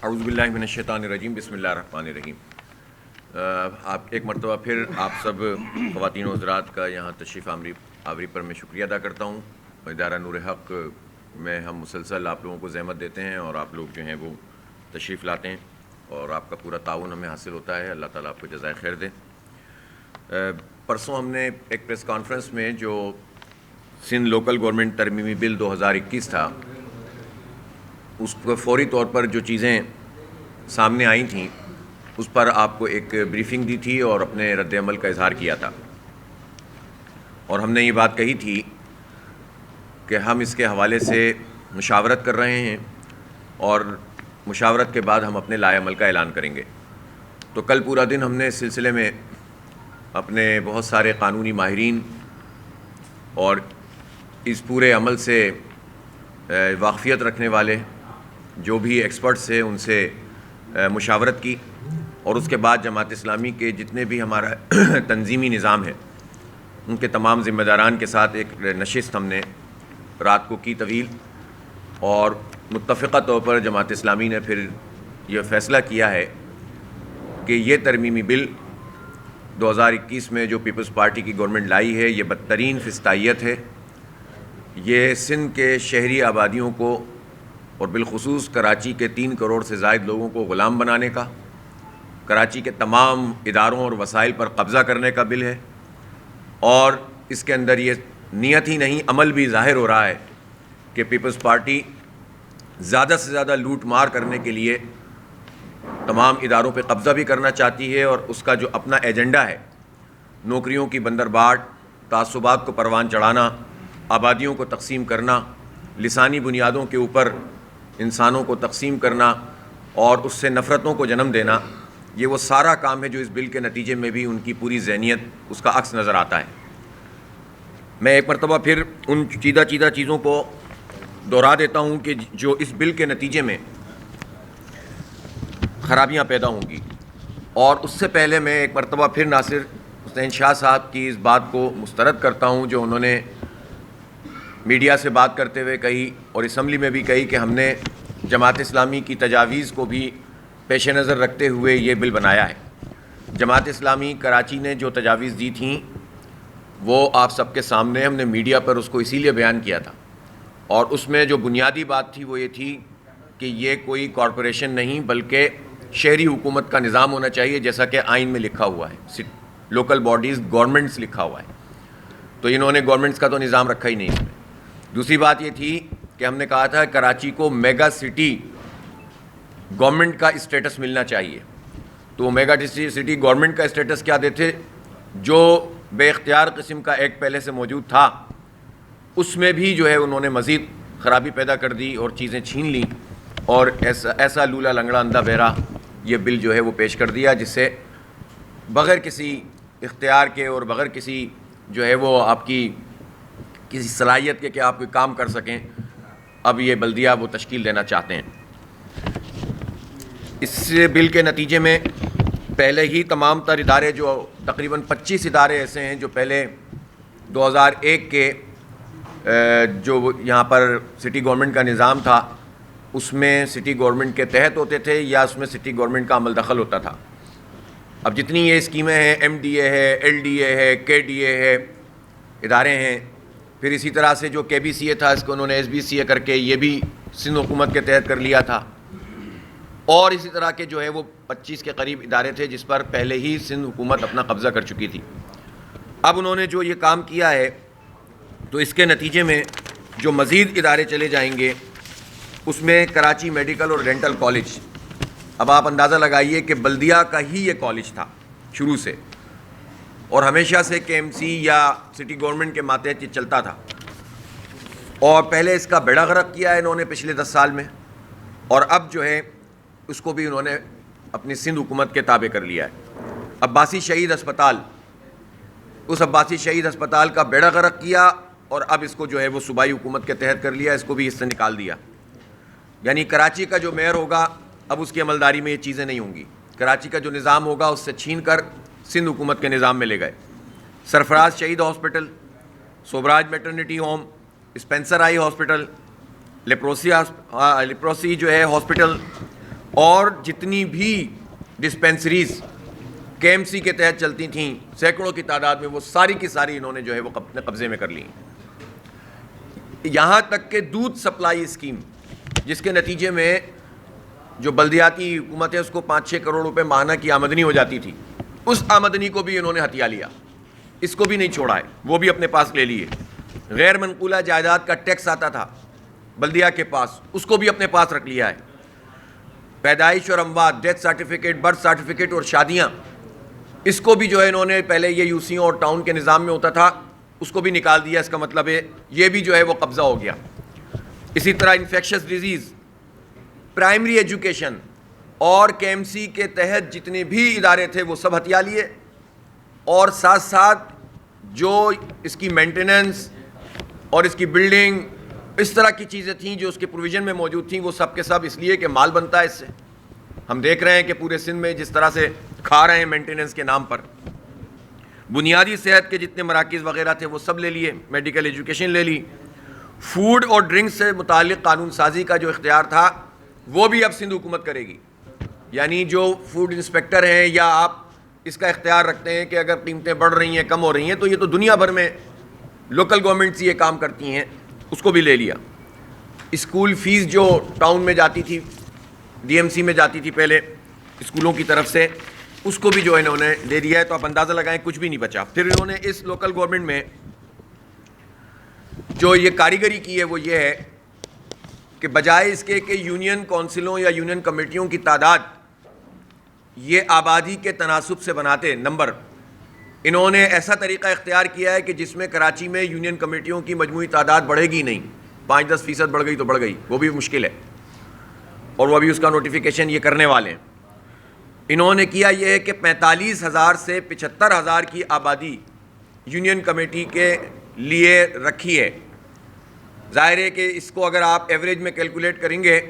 اعوذ باللہ من الشیطان الرجیم، بسم اللہ الرحمن الرحیم۔ آپ ایک مرتبہ پھر آپ سب خواتین و حضرات کا یہاں تشریف آوری پر میں شکریہ ادا کرتا ہوں۔ ادارہ نور حق میں ہم مسلسل آپ لوگوں کو زحمت دیتے ہیں اور آپ لوگ جو ہیں وہ تشریف لاتے ہیں اور آپ کا پورا تعاون ہمیں حاصل ہوتا ہے۔ اللہ تعالیٰ آپ کو جزائے خیر دے۔ پرسوں ہم نے ایک پریس کانفرنس میں جو سندھ لوکل گورنمنٹ ترمیمی بل 2021 تھا، اس کو فوری طور پر جو چیزیں سامنے آئی تھیں اس پر آپ کو ایک بریفنگ دی تھی اور اپنے رد عمل کا اظہار کیا تھا، اور ہم نے یہ بات کہی تھی کہ ہم اس کے حوالے سے مشاورت کر رہے ہیں اور مشاورت کے بعد ہم اپنے لائے عمل کا اعلان کریں گے۔ تو کل پورا دن ہم نے اس سلسلے میں اپنے بہت سارے قانونی ماہرین اور اس پورے عمل سے واقفیت رکھنے والے جو بھی ایکسپرٹس ہیں ان سے مشاورت کی، اور اس کے بعد جماعت اسلامی کے جتنے بھی ہمارا تنظیمی نظام ہے ان کے تمام ذمہ داران کے ساتھ ایک نشست ہم نے رات کو کی طویل، اور متفقہ طور پر جماعت اسلامی نے پھر یہ فیصلہ کیا ہے کہ یہ ترمیمی بل 2021 میں جو پیپلز پارٹی کی گورنمنٹ لائی ہے یہ بدترین فسطائیت ہے۔ یہ سندھ کے شہری آبادیوں کو اور بالخصوص کراچی کے 3 کروڑ سے زائد لوگوں کو غلام بنانے کا، کراچی کے تمام اداروں اور وسائل پر قبضہ کرنے کا بل ہے، اور اس کے اندر یہ نیت ہی نہیں عمل بھی ظاہر ہو رہا ہے کہ پیپلز پارٹی زیادہ سے زیادہ لوٹ مار کرنے کے لیے تمام اداروں پہ قبضہ بھی کرنا چاہتی ہے، اور اس کا جو اپنا ایجنڈا ہے نوکریوں کی بندرباٹ، تعصبات کو پروان چڑھانا، آبادیوں کو تقسیم کرنا، لسانی بنیادوں کے اوپر انسانوں کو تقسیم کرنا اور اس سے نفرتوں کو جنم دینا، یہ وہ سارا کام ہے جو اس بل کے نتیجے میں بھی ان کی پوری ذہنیت اس کا عکس نظر آتا ہے۔ میں ایک مرتبہ پھر ان چیدہ چیزوں کو دہرا دیتا ہوں کہ جو اس بل کے نتیجے میں خرابیاں پیدا ہوں گی، اور اس سے پہلے میں ایک مرتبہ پھر ناصر حسین شاہ صاحب کی اس بات کو مسترد کرتا ہوں جو انہوں نے میڈیا سے بات کرتے ہوئے کہی اور اسمبلی میں بھی کہی کہ ہم نے جماعت اسلامی کی تجاویز کو بھی پیش نظر رکھتے ہوئے یہ بل بنایا ہے۔ جماعت اسلامی کراچی نے جو تجاویز دی تھیں وہ آپ سب کے سامنے، ہم نے میڈیا پر اس کو اسی لیے بیان کیا تھا، اور اس میں جو بنیادی بات تھی وہ یہ تھی کہ یہ کوئی کارپوریشن نہیں بلکہ شہری حکومت کا نظام ہونا چاہیے، جیسا کہ آئین میں لکھا ہوا ہے، لوکل باڈیز گورنمنٹس لکھا ہوا ہے، تو انہوں نے گورنمنٹس کا تو نظام رکھا ہی نہیں اس میں۔ دوسری بات یہ تھی کہ ہم نے کہا تھا کراچی کو میگا سٹی گورنمنٹ کا اسٹیٹس ملنا چاہیے، تو میگا سٹی گورنمنٹ کا اسٹیٹس کیا دیتے، جو بے اختیار قسم کا ایک پہلے سے موجود تھا اس میں بھی جو ہے انہوں نے مزید خرابی پیدا کر دی اور چیزیں چھین لیں، اور ایسا لولا لنگڑا اندھا بہرا یہ بل جو ہے وہ پیش کر دیا، جس سے بغیر کسی اختیار کے اور بغیر کسی جو ہے وہ آپ کی کسی صلاحیت کے کہ آپ کوئی کام کر سکیں، اب یہ بلدیہ وہ تشکیل دینا چاہتے ہیں۔ اس بل کے نتیجے میں پہلے ہی تمام تر ادارے، جو تقریباً 25 ادارے ایسے ہیں جو پہلے 2001 کے جو یہاں پر سٹی گورنمنٹ کا نظام تھا اس میں سٹی گورنمنٹ کے تحت ہوتے تھے یا اس میں سٹی گورنمنٹ کا عمل دخل ہوتا تھا۔ اب جتنی یہ اسکیمیں ہیں، ایم ڈی اے ہے، ایل ڈی اے ہے، کے ڈی اے ہے، ادارے ہیں، پھر اسی طرح سے جو کے بی سی اے تھا اس کو انہوں نے ایس بی سی اے کر کے یہ بھی سندھ حکومت کے تحت کر لیا تھا، اور اسی طرح کے جو ہے وہ 25 کے قریب ادارے تھے جس پر پہلے ہی سندھ حکومت اپنا قبضہ کر چکی تھی۔ اب انہوں نے جو یہ کام کیا ہے تو اس کے نتیجے میں جو مزید ادارے چلے جائیں گے اس میں کراچی میڈیکل اور ڈینٹل کالج، اب آپ اندازہ لگائیے کہ بلدیہ کا ہی یہ کالج تھا شروع سے، اور ہمیشہ سے کے ایم سی یا سٹی گورنمنٹ کے ماتحت یہ چلتا تھا، اور پہلے اس کا بیڑا غرق کیا ہے انہوں نے پچھلے 10 سال میں، اور اب جو ہے اس کو بھی انہوں نے اپنی سندھ حکومت کے تابع کر لیا ہے۔ عباسی شہید ہسپتال، اس عباسی شہید ہسپتال کا بیڑا غرق کیا اور اب اس کو جو ہے وہ صوبائی حکومت کے تحت کر لیا، اس کو بھی اس سے نکال دیا۔ یعنی کراچی کا جو میئر ہوگا اب اس کی عملداری میں یہ چیزیں نہیں ہوں گی، کراچی کا جو نظام ہوگا اس سے چھین کر سندھ حکومت کے نظام میں لے گئے۔ سرفراز شہید ہاسپٹل، سوبراج میٹرنٹی ہوم، اسپینسر آئی ہاسپٹل، لیپروسی جو ہے ہاسپٹل، اور جتنی بھی ڈسپینسریز کے ایم سی کے تحت چلتی تھیں سینکڑوں کی تعداد میں، وہ ساری کی ساری انہوں نے جو ہے وہ اپنے قبضے میں کر لی. یہاں تک کہ دودھ سپلائی اسکیم، جس کے نتیجے میں جو بلدیاتی حکومت ہے اس کو 5-6 کروڑ روپے ماہانہ کی آمدنی ہو جاتی تھی، اس آمدنی کو بھی انہوں نے ہتھیا لیا. اس کو بھی نہیں چھوڑا ہے، وہ بھی اپنے پاس لے لیے. غیر منقولہ جائیداد کا ٹیکس آتا تھا بلدیہ کے پاس، اس کو بھی اپنے پاس رکھ لیا ہے. پیدائش اور اموات، ڈیتھ سرٹیفکیٹ، برتھ سرٹیفکیٹ اور شادیاں، اس کو بھی جو ہے انہوں نے، پہلے یہ یو سیوں اور ٹاؤن کے نظام میں ہوتا تھا، اس کو بھی نکال دیا. اس کا مطلب ہے یہ بھی جو ہے وہ قبضہ ہو گیا. اسی طرح انفیکشس ڈیزیز، پرائمری ایجوکیشن اور کے ایم سی کے تحت جتنے بھی ادارے تھے وہ سب ہتھیا لیے. اور ساتھ ساتھ جو اس کی مینٹیننس اور اس کی بلڈنگ، اس طرح کی چیزیں تھیں جو اس کے پروویژن میں موجود تھیں، وہ سب کے سب اس لیے کہ مال بنتا ہے اس سے. ہم دیکھ رہے ہیں کہ پورے سندھ میں جس طرح سے کھا رہے ہیں مینٹیننس کے نام پر. بنیادی صحت کے جتنے مراکز وغیرہ تھے وہ سب لے لیے، میڈیکل ایجوکیشن لے لی. فوڈ اور ڈرنکس سے متعلق قانون سازی کا جو اختیار تھا وہ بھی اب سندھ حکومت کرے گی. یعنی جو فوڈ انسپیکٹر ہیں یا آپ اس کا اختیار رکھتے ہیں کہ اگر قیمتیں بڑھ رہی ہیں، کم ہو رہی ہیں، تو یہ تو دنیا بھر میں لوکل گورنمنٹس یہ کام کرتی ہیں، اس کو بھی لے لیا. اسکول فیس جو ٹاؤن میں جاتی تھی، ڈی ایم سی میں جاتی تھی پہلے اسکولوں کی طرف سے، اس کو بھی جو انہوں نے لے دیا ہے. تو آپ اندازہ لگائیں کچھ بھی نہیں بچا. پھر انہوں نے اس لوکل گورنمنٹ میں جو یہ کاریگری کی ہے وہ یہ ہے کہ بجائے اس کے کہ یونین کونسلوں یا یونین کمیٹیوں کی تعداد یہ آبادی کے تناسب سے بناتے نمبر، انہوں نے ایسا طریقہ اختیار کیا ہے کہ جس میں کراچی میں یونین کمیٹیوں کی مجموعی تعداد بڑھے گی نہیں. 5-10% بڑھ گئی تو بڑھ گئی، وہ بھی مشکل ہے، اور وہ ابھی اس کا نوٹیفیکیشن یہ کرنے والے ہیں. انہوں نے کیا یہ ہے کہ 45,000 سے 75,000 کی آبادی یونین کمیٹی کے لیے رکھی ہے. ظاہر ہے کہ اس کو اگر آپ ایوریج میں کیلکولیٹ کریں گے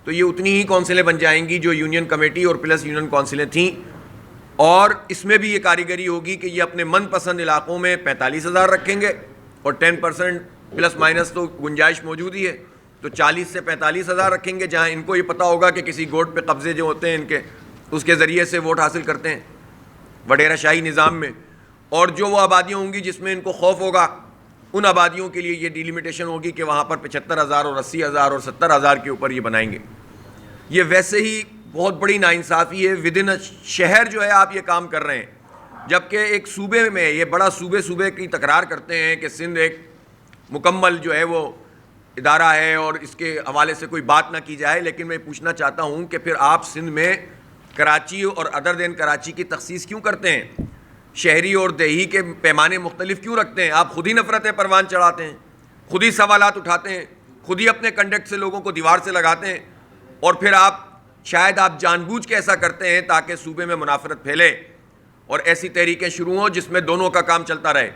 تو یہ اتنی ہی کونسلیں بن جائیں گی جو یونین کمیٹی اور پلس یونین کونسلیں تھیں. اور اس میں بھی یہ کاریگری ہوگی کہ یہ اپنے من پسند علاقوں میں 45,000 رکھیں گے، اور 10% پلس مائنس تو گنجائش موجود ہی ہے، تو 40 سے 45,000 رکھیں گے جہاں ان کو یہ پتہ ہوگا کہ کسی گوٹ پہ قبضے جو ہوتے ہیں ان کے، اس کے ذریعے سے ووٹ حاصل کرتے ہیں وڈیرہ شاہی نظام میں. اور جو وہ آبادیاں ہوں گی جس میں ان کو خوف ہوگا، ان آبادیوں کے لیے یہ ڈیلیمیٹیشن ہوگی کہ وہاں پر 75,000 اور 80,000 اور 70,000 کے اوپر یہ بنائیں گے. یہ ویسے ہی بہت بڑی ناانصافی ہے. ودن شہر جو ہے آپ یہ کام کر رہے ہیں، جبکہ ایک صوبے میں یہ بڑا صوبے کی تکرار کرتے ہیں کہ سندھ ایک مکمل جو ہے وہ ادارہ ہے اور اس کے حوالے سے کوئی بات نہ کی جائے. لیکن میں پوچھنا چاہتا ہوں کہ پھر آپ سندھ میں کراچی اور ادر دین کراچی کی تخصیص کیوں کرتے ہیں؟ شہری اور دیہی کے پیمانے مختلف کیوں رکھتے ہیں؟ آپ خود ہی نفرتیں پروان چڑھاتے ہیں، خود ہی سوالات اٹھاتے ہیں، خود ہی اپنے کنڈکٹ سے لوگوں کو دیوار سے لگاتے ہیں، اور پھر شاید آپ جان بوجھ کے ایسا کرتے ہیں تاکہ صوبے میں منافرت پھیلے اور ایسی تحریکیں شروع ہوں جس میں دونوں کا کام چلتا رہے.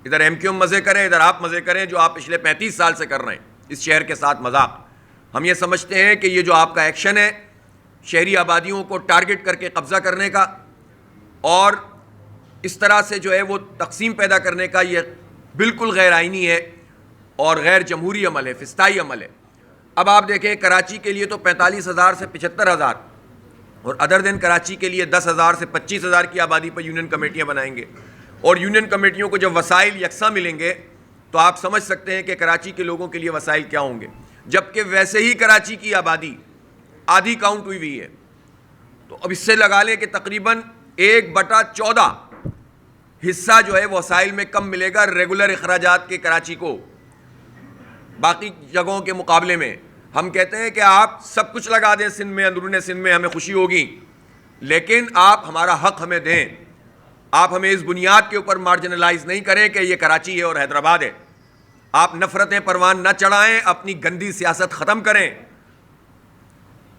ادھر ایم کیو ایم مزے کریں، ادھر آپ مزے کریں، جو آپ پچھلے 35 سال سے کر رہے ہیں اس شہر کے ساتھ مذاق. ہم یہ سمجھتے ہیں کہ یہ جو آپ کا ایکشن ہے شہری آبادیوں کو ٹارگٹ کر کے قبضہ کرنے کا اور اس طرح سے جو ہے وہ تقسیم پیدا کرنے کا، یہ بالکل غیر آئینی ہے اور غیر جمہوری عمل ہے، فسطائی عمل ہے. اب آپ دیکھیں کراچی کے لیے تو 45,000 سے 75,000 اور ادر دین کراچی کے لیے 10,000 سے 25,000 کی آبادی پر یونین کمیٹیاں بنائیں گے. اور یونین کمیٹیوں کو جب وسائل یکساں ملیں گے تو آپ سمجھ سکتے ہیں کہ کراچی کے لوگوں کے لیے وسائل کیا ہوں گے. جبکہ ویسے ہی کراچی کی آبادی آدھی کاؤنٹ ہوئی ہے، تو اب اس سے لگا لیں کہ تقریباً 1/14 حصہ جو ہے وسائل میں کم ملے گا ریگولر اخراجات کے کراچی کو باقی جگہوں کے مقابلے میں. ہم کہتے ہیں کہ آپ سب کچھ لگا دیں سندھ میں، اندرون سندھ میں، ہمیں خوشی ہوگی، لیکن آپ ہمارا حق ہمیں دیں. آپ ہمیں اس بنیاد کے اوپر مارجنلائز نہیں کریں کہ یہ کراچی ہے اور حیدرآباد ہے. آپ نفرتیں پروان نہ چڑھائیں، اپنی گندی سیاست ختم کریں.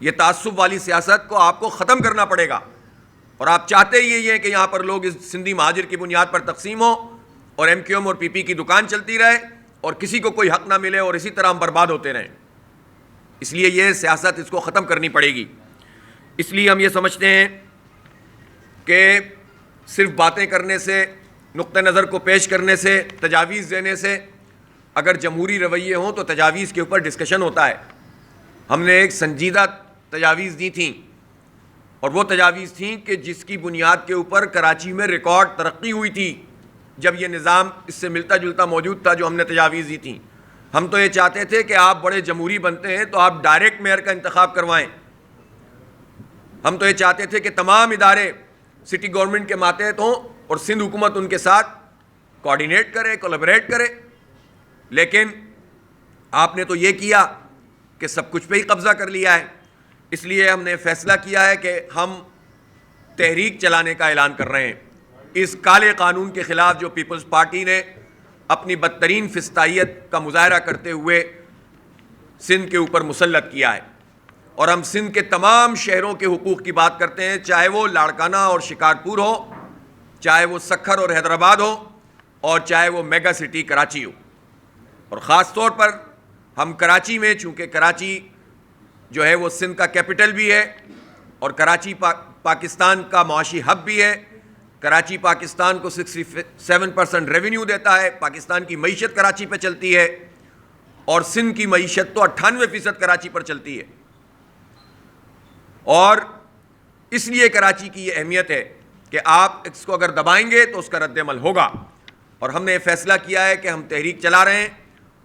یہ تعصب والی سیاست کو آپ کو ختم کرنا پڑے گا. اور آپ چاہتے ہی یہ کہ یہاں پر لوگ اس سندھی مہاجر کی بنیاد پر تقسیم ہو اور ایم کیو ایم اور پی پی کی دکان چلتی رہے اور کسی کو کوئی حق نہ ملے اور اسی طرح ہم برباد ہوتے رہیں. اس لیے یہ سیاست اس کو ختم کرنی پڑے گی. اس لیے ہم یہ سمجھتے ہیں کہ صرف باتیں کرنے سے، نقطہ نظر کو پیش کرنے سے، تجاویز دینے سے، اگر جمہوری رویے ہوں تو تجاویز کے اوپر ڈسکشن ہوتا ہے. ہم نے ایک سنجیدہ تجاویز دی تھیں اور وہ تجاویز تھیں کہ جس کی بنیاد کے اوپر کراچی میں ریکارڈ ترقی ہوئی تھی جب یہ نظام اس سے ملتا جلتا موجود تھا جو ہم نے تجاویز دی تھیں. ہم تو یہ چاہتے تھے کہ آپ بڑے جمہوری بنتے ہیں تو آپ ڈائریکٹ میئر کا انتخاب کروائیں. ہم تو یہ چاہتے تھے کہ تمام ادارے سٹی گورنمنٹ کے ماتحت ہوں اور سندھ حکومت ان کے ساتھ کوآرڈینیٹ کرے, کولیبریٹ کرے. لیکن آپ نے تو یہ کیا کہ سب کچھ پہ ہی قبضہ کر لیا ہے. اس لیے ہم نے فیصلہ کیا ہے کہ ہم تحریک چلانے کا اعلان کر رہے ہیں اس کالے قانون کے خلاف جو پیپلز پارٹی نے اپنی بدترین فسطائیت کا مظاہرہ کرتے ہوئے سندھ کے اوپر مسلط کیا ہے. اور ہم سندھ کے تمام شہروں کے حقوق کی بات کرتے ہیں, چاہے وہ لاڑکانہ اور شکارپور ہو, چاہے وہ سکھر اور حیدرآباد ہو, اور چاہے وہ میگا سٹی کراچی ہو. اور خاص طور پر ہم کراچی میں, چونکہ کراچی جو ہے وہ سندھ کا کیپٹل بھی ہے اور کراچی پاکستان کا معاشی ہب بھی ہے. کراچی پاکستان کو 67% ریونیو دیتا ہے. پاکستان کی معیشت کراچی پہ چلتی ہے اور سندھ کی معیشت تو 98% کراچی پر چلتی ہے. اور اس لیے کراچی کی یہ اہمیت ہے کہ آپ اس کو اگر دبائیں گے تو اس کا رد عمل ہوگا. اور ہم نے یہ فیصلہ کیا ہے کہ ہم تحریک چلا رہے ہیں.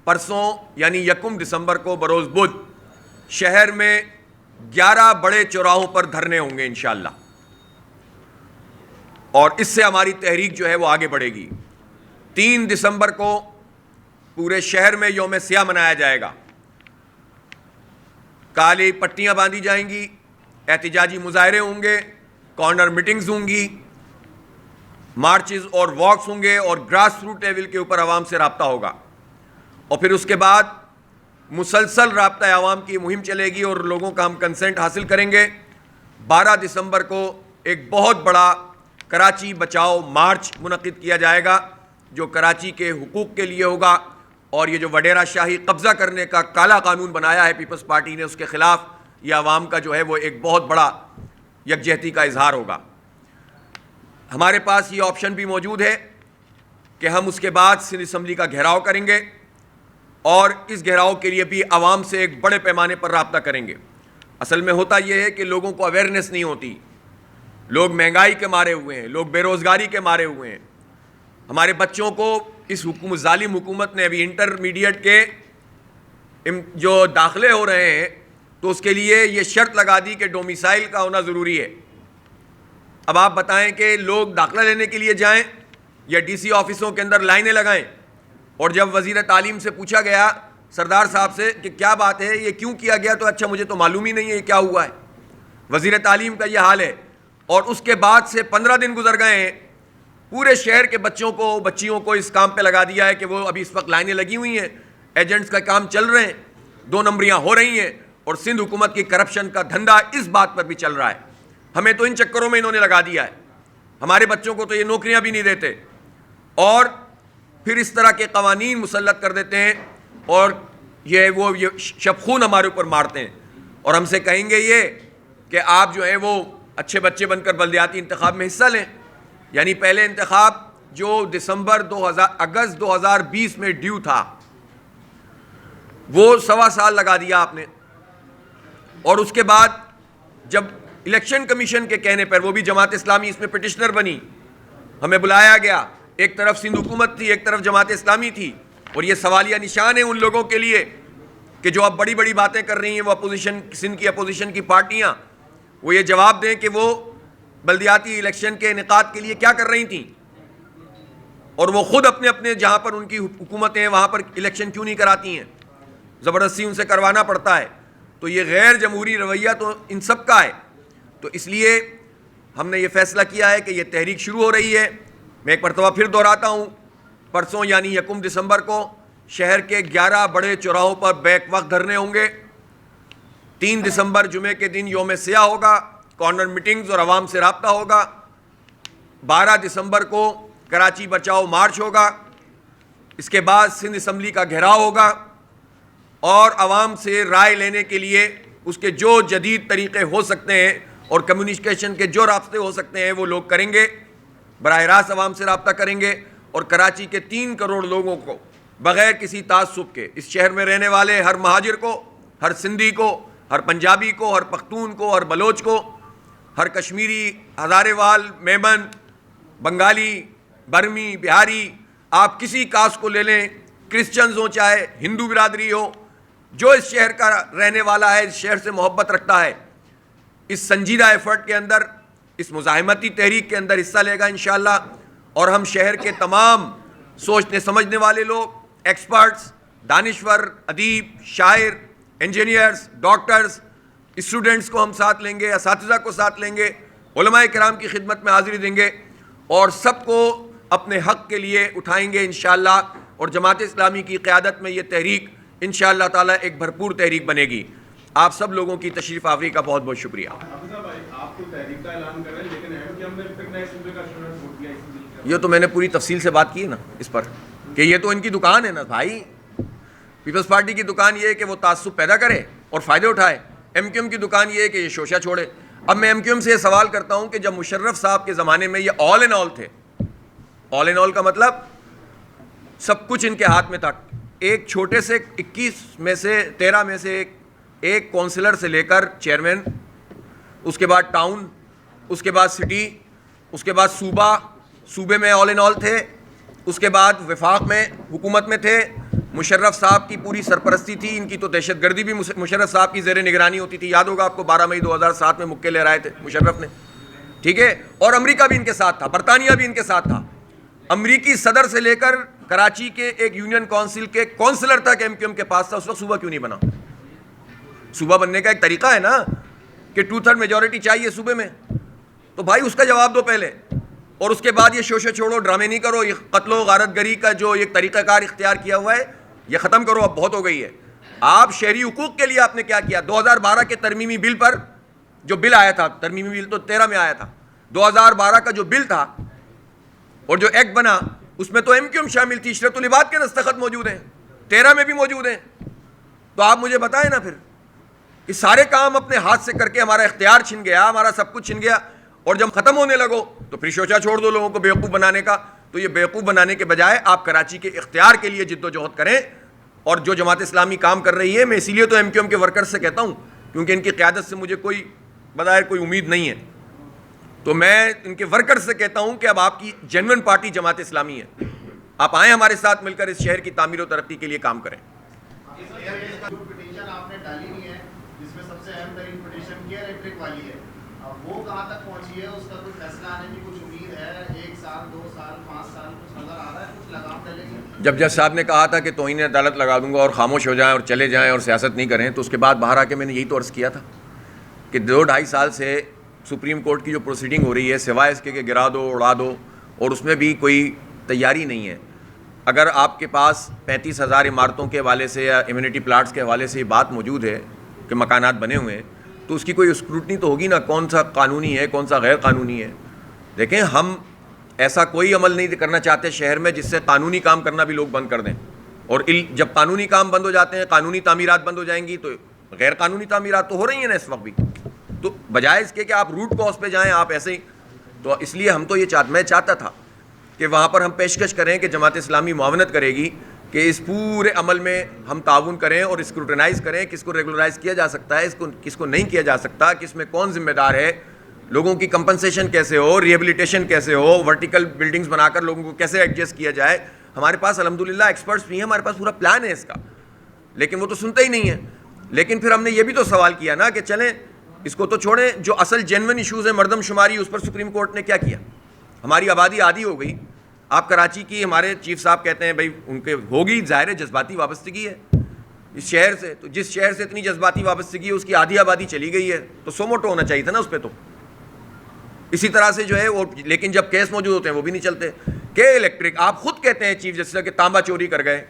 پرسوں یعنی 1 دسمبر کو بروز بدھ شہر میں 11 بڑے چوراہوں پر دھرنے ہوں گے انشاءاللہ, اور اس سے ہماری تحریک جو ہے وہ آگے بڑھے گی. 3 دسمبر کو پورے شہر میں یوم سیاہ منایا جائے گا. کالی پٹیاں باندھی جائیں گی, احتجاجی مظاہرے ہوں گے, کارنر میٹنگز ہوں گی, مارچز اور واکس ہوں گے, اور گراس روٹ لیول کے اوپر عوام سے رابطہ ہوگا. اور پھر اس کے بعد مسلسل رابطہ عوام کی مہم چلے گی اور لوگوں کا ہم کنسنٹ حاصل کریں گے. 12 دسمبر کو ایک بہت بڑا کراچی بچاؤ مارچ منعقد کیا جائے گا جو کراچی کے حقوق کے لیے ہوگا, اور یہ جو وڈیرا شاہی قبضہ کرنے کا کالا قانون بنایا ہے پیپلز پارٹی نے, اس کے خلاف یہ عوام کا جو ہے وہ ایک بہت بڑا یکجہتی کا اظہار ہوگا. ہمارے پاس یہ آپشن بھی موجود ہے کہ ہم اس کے بعد سندھ اسمبلی کا گھیراؤ کریں گے, اور اس گھیراؤ کے لیے بھی عوام سے ایک بڑے پیمانے پر رابطہ کریں گے. اصل میں ہوتا یہ ہے کہ لوگوں کو اویئرنیس نہیں ہوتی. لوگ مہنگائی کے مارے ہوئے ہیں, لوگ بے روزگاری کے مارے ہوئے ہیں. ہمارے بچوں کو اس ظالم حکومت نے ابھی انٹرمیڈیٹ کے جو داخلے ہو رہے ہیں تو اس کے لیے یہ شرط لگا دی کہ ڈومیسائل کا ہونا ضروری ہے. اب آپ بتائیں کہ لوگ داخلہ لینے کے لیے جائیں یا ڈی سی آفسوں کے اندر لائنیں لگائیں. اور جب وزیر تعلیم سے پوچھا گیا سردار صاحب سے کہ کیا بات ہے, یہ کیوں کیا گیا, تو اچھا مجھے تو معلوم ہی نہیں ہے یہ کیا ہوا ہے. وزیر تعلیم کا یہ حال ہے. اور اس کے بعد سے 15 دن گزر گئے ہیں, پورے شہر کے بچوں کو بچیوں کو اس کام پہ لگا دیا ہے کہ وہ ابھی اس وقت لائنیں لگی ہوئی ہیں, ایجنٹس کا کام چل رہے ہیں, 2 نمبریاں ہو رہی ہیں, اور سندھ حکومت کی کرپشن کا دھندا اس بات پر بھی چل رہا ہے. ہمیں تو ان چکروں میں انہوں نے لگا دیا ہے. ہمارے بچوں کو تو یہ نوکریاں بھی نہیں دیتے, اور پھر اس طرح کے قوانین مسلط کر دیتے ہیں, اور یہ شبخون ہمارے اوپر مارتے ہیں, اور ہم سے کہیں گے یہ کہ آپ جو ہیں وہ اچھے بچے بن کر بلدیاتی انتخاب میں حصہ لیں. یعنی پہلے انتخاب جو اگست 2020 میں ڈیو تھا وہ 1.25 سال لگا دیا آپ نے. اور اس کے بعد جب الیکشن کمیشن کے کہنے پر, وہ بھی جماعت اسلامی اس میں پٹیشنر بنی, ہمیں بلایا گیا, ایک طرف سندھ حکومت تھی, ایک طرف جماعت اسلامی تھی, اور یہ سوالیہ نشان ہے ان لوگوں کے لیے کہ جو اب بڑی بڑی باتیں کر رہی ہیں وہ اپوزیشن, سندھ کی اپوزیشن کی پارٹیاں, وہ یہ جواب دیں کہ وہ بلدیاتی الیکشن کے انعقاد کے لیے کیا کر رہی تھیں, اور وہ خود اپنے اپنے جہاں پر ان کی حکومتیں ہیں وہاں پر الیکشن کیوں نہیں کراتی ہیں, زبردستی ان سے کروانا پڑتا ہے. تو یہ غیر جمہوری رویہ تو ان سب کا ہے. تو اس لیے ہم نے یہ فیصلہ کیا ہے کہ یہ تحریک شروع ہو رہی ہے. میں ایک مرتبہ پھر دہراتا ہوں, پرسوں یعنی 1 دسمبر کو شہر کے 11 بڑے چوراہوں پر بیک وقت دھرنے ہوں گے. 3 دسمبر جمعے کے دن یوم سیاہ ہوگا, کارنر میٹنگز اور عوام سے رابطہ ہوگا. 12 دسمبر کو کراچی بچاؤ مارچ ہوگا. اس کے بعد سندھ اسمبلی کا گھیراؤ ہوگا, اور عوام سے رائے لینے کے لیے اس کے جو جدید طریقے ہو سکتے ہیں اور کمیونیکیشن کے جو رابطے ہو سکتے ہیں وہ لوگ کریں گے. براہ راست عوام سے رابطہ کریں گے, اور کراچی کے 3 کروڑ لوگوں کو بغیر کسی تعصب کے, اس شہر میں رہنے والے ہر مہاجر کو, ہر سندھی کو, ہر پنجابی کو, ہر پختون کو, ہر بلوچ کو, ہر کشمیری، ہزارے وال، میمن، بنگالی، برمی، بہاری، آپ کسی کاسٹ کو لے لیں، کرسچنز ہوں چاہے ہندو برادری ہو، جو اس شہر کا رہنے والا ہے، اس شہر سے محبت رکھتا ہے، اس سنجیدہ ایفرٹ کے اندر، اس مزاحمتی تحریک کے اندر حصہ لے گا انشاءاللہ. اور ہم شہر کے تمام سوچنے سمجھنے والے لوگ، ایکسپرٹس، دانشور، ادیب، شاعر، انجینئرز، ڈاکٹرز، اسٹوڈنٹس کو ہم ساتھ لیں گے، اساتذہ کو ساتھ لیں گے، علماء کرام کی خدمت میں حاضری دیں گے اور سب کو اپنے حق کے لیے اٹھائیں گے انشاءاللہ. اور جماعت اسلامی کی قیادت میں یہ تحریک انشاءاللہ تعالیٰ ایک بھرپور تحریک بنے گی. آپ سب لوگوں کی تشریف آوری کا بہت بہت شکریہ. یہ تو میں نے پوری تفصیل سے بات کی ہے نا اس پر، کہ یہ تو ان کی دکان ہے نا بھائی. پیپلز پارٹی کی دکان یہ ہے کہ وہ تعصب پیدا کرے اور فائدے اٹھائے. ایم کیو ایم کی دکان یہ ہے کہ یہ شوشہ چھوڑے. اب میں ایم کیو ایم سے یہ سوال کرتا ہوں کہ جب مشرف صاحب کے زمانے میں یہ آل ان آل تھے، آل ان آل کا مطلب سب کچھ ان کے ہاتھ میں تھا، ایک چھوٹے سے 13 میں سے ایک کونسلر سے لے کر چیئرمین، اس کے بعد ٹاؤن، اس کے بعد سٹی، اس کے بعد صوبے میں آل ان آل تھے، اس کے بعد وفاق میں حکومت میں تھے. مشرف صاحب کی پوری سرپرستی تھی. ان کی تو دہشت گردی بھی مشرف صاحب کی زیر نگرانی ہوتی تھی. یاد ہوگا آپ کو 12 مئی 2007 میں مکے لے رہے تھے مشرف نے، ٹھیک ہے. اور امریکہ بھی ان کے ساتھ تھا، برطانیہ بھی ان کے ساتھ تھا. امریکی صدر سے لے کر کراچی کے ایک یونین کونسل کے کونسلر تک ایم کیو ایم کے پاس تھا. اس وقت صوبہ کیوں نہیں بنا؟ صوبہ بننے کا ایک طریقہ ہے نا کہ 2/3 میجورٹی چاہیے صوبے میں. تو بھائی اس کا جواب دو پہلے، اور اس کے بعد یہ شوشے چھوڑو، ڈرامے نہیں کرو. یہ قتل و غارت گری کا جو ایک طریقہ کار اختیار کیا ہوا ہے یہ ختم کرو، اب بہت ہو گئی ہے. آپ شہری حقوق کے لیے آپ نے کیا کیا؟ 2012 کے ترمیمی بل پر جو بل آیا تھا، ترمیمی بل تو 13 میں آیا تھا، 2012 کا جو بل تھا اور جو ایکٹ بنا اس میں تو ایم کیو ایم شامل تھی. عشرت العباد کے دستخط موجود ہیں، 13 میں بھی موجود ہیں. تو آپ مجھے بتائیں نا پھر، یہ سارے کام اپنے ہاتھ سے کر کے ہمارا اختیار چھن گیا، ہمارا سب کچھ چھن گیا، اور جب ختم ہونے لگو تو پھر شوچا چھوڑ دو لوگوں کو بیوقوف بنانے کا. تو یہ بیوقوف بنانے کے بجائے آپ کراچی کے اختیار کے لیے جد و جہد کریں. اور جو جماعت اسلامی کام کر رہی ہے، میں اسی لیے تو ایم کیو ایم کے ورکرز سے کہتا ہوں، کیونکہ ان کی قیادت سے مجھے کوئی بظاہر کوئی امید نہیں ہے، تو میں ان کے ورکرز سے کہتا ہوں کہ اب آپ کی جینوئن پارٹی جماعت اسلامی ہے، آپ آئیں ہمارے ساتھ مل کر اس شہر کی تعمیر و ترقی کے لیے کام کریں. آپ نے ڈالی نہیں ہے جس میں سب سے اہم ترین پٹیشن کی الیکٹرک والی ہے، وہ کہاں تک پہنچی ہے؟ اس کا کچھ فیصلہ آنے کی کچھ امید ہے؟ 1 سال 2 سال 5 سال کچھ نظر آ رہا ہے؟ کچھ لگام ڈلے گی؟ جب جج صاحب نے کہا تھا کہ توہین عدالت لگا دوں گا اور خاموش ہو جائیں اور چلے جائیں اور سیاست نہیں کریں، تو اس کے بعد باہر آ کے میں نے یہی تو عرض کیا تھا کہ 2-2.5 سال سے سپریم کورٹ کی جو پروسیڈنگ ہو رہی ہے، سوائے اس کے کہ گرا دو اڑا دو، اور اس میں بھی کوئی تیاری نہیں ہے. اگر آپ کے پاس 35,000 عمارتوں کے حوالے سے یا امیونٹی پلاٹس کے حوالے سے یہ بات موجود ہے کہ مکانات بنے ہوئے ہیں، تو اس کی کوئی اسکروٹنی تو ہوگی نا، کون سا قانونی ہے کون سا غیر قانونی ہے. دیکھیں، ہم ایسا کوئی عمل نہیں کرنا چاہتے شہر میں جس سے قانونی کام کرنا بھی لوگ بند کر دیں. اور جب قانونی کام بند ہو جاتے ہیں، قانونی تعمیرات بند ہو جائیں گی، تو غیر قانونی تعمیرات تو ہو رہی ہیں نا اس وقت بھی. تو بجائے اس کے کہ آپ روٹ کاز پہ جائیں، آپ ایسے ہی. تو اس لیے ہم تو میں چاہتا تھا کہ وہاں پر ہم پیشکش کریں کہ جماعت اسلامی معاونت کرے گی کہ اس پورے عمل میں ہم تعاون کریں اور اسکروٹنائز کریں، کس کو ریگولرائز کیا جا سکتا ہے، کس کو نہیں کیا جا سکتا، کس میں کون ذمہ دار ہے، لوگوں کی کمپنسیشن کیسے ہو، ریہیبلیٹیشن کیسے ہو، ورٹیکل بلڈنگز بنا کر لوگوں کو کیسے ایڈجسٹ کیا جائے. ہمارے پاس الحمدللہ ایکسپرٹس بھی ہیں، ہمارے پاس پورا پلان ہے اس کا، لیکن وہ تو سنتے ہی نہیں ہیں. لیکن پھر ہم نے یہ بھی تو سوال کیا نا کہ چلیں اس کو تو چھوڑیں، جو اصل جینوئن ایشوز ہیں مردم شماری، اس پر سپریم کورٹ نے کیا کیا؟ ہماری آبادی آدھی ہو گئی. آپ کراچی کی، ہمارے چیف صاحب کہتے ہیں بھائی ان کے ہوگی، ظاہر جذباتی وابستگی ہے اس شہر سے. تو جس شہر سے اتنی جذباتی وابستگی ہے اس کی آدھی آبادی چلی گئی ہے، تو سو موٹو ہونا چاہیے تھا نا اس پہ. تو اسی طرح سے جو ہے وہ، لیکن جب کیس موجود ہوتے ہیں وہ بھی نہیں چلتے. کہ الیکٹرک، آپ خود کہتے ہیں چیف جسٹس کہ تانبا چوری کر گئے.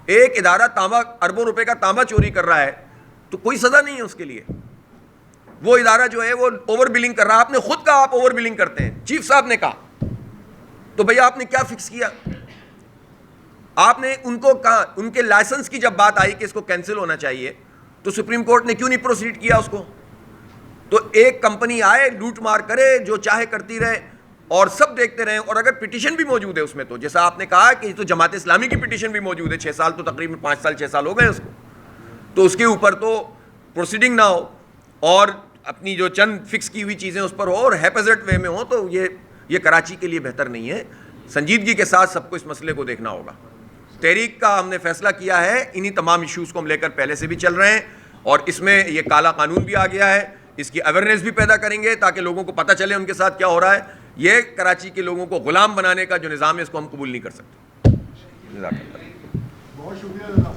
ایک ادارہ تانبا، اربوں روپے کا تانبا چوری کر رہا ہے تو کوئی سزا نہیں ہے اس کے لیے. وہ ادارہ جو ہے وہ اوور بلنگ کر رہا ہے. آپ نے خود کہا آپ اوور بلنگ کرتے ہیں، چیف صاحب نے کہا. تو بھئی آپ نے کیا فکس کیا؟ آپ نے ان کو کہا، ان کے لائسنس کی جب بات آئی کہ اس کو کینسل ہونا چاہیے، تو سپریم کورٹ نے کیوں نہیں پروسیڈ کیا اس کو؟ تو ایک کمپنی آئے، لوٹ مار کرے، جو چاہے کرتی رہے اور سب دیکھتے رہیں. اور اگر پٹیشن بھی موجود ہے اس میں، تو جیسا آپ نے کہا کہ تو جماعت اسلامی کی پٹیشن بھی موجود ہے، 6 سال تو تقریباً 5 سال 6 سال ہو گئے اس کو، تو اس کے اوپر تو پروسیڈنگ نہ ہو اور اپنی جو چند فکس کی ہوئی چیزیں اس پر ہو اور ہیپزٹ وے میں ہو تو یہ کراچی کے لیے بہتر نہیں ہے. سنجیدگی کے ساتھ سب کو اس مسئلے کو دیکھنا ہوگا. تحریک کا ہم نے فیصلہ کیا ہے, انہی تمام ایشوز کو ہم لے کر پہلے سے بھی چل رہے ہیں, اور اس میں یہ کالا قانون بھی آ گیا ہے, اس کی اویئرنیس بھی پیدا کریں گے تاکہ لوگوں کو پتہ چلے ان کے ساتھ کیا ہو رہا ہے. یہ کراچی کے لوگوں کو غلام بنانے کا جو نظام ہے اس کو ہم قبول نہیں کر سکتے. بہت شکریہ.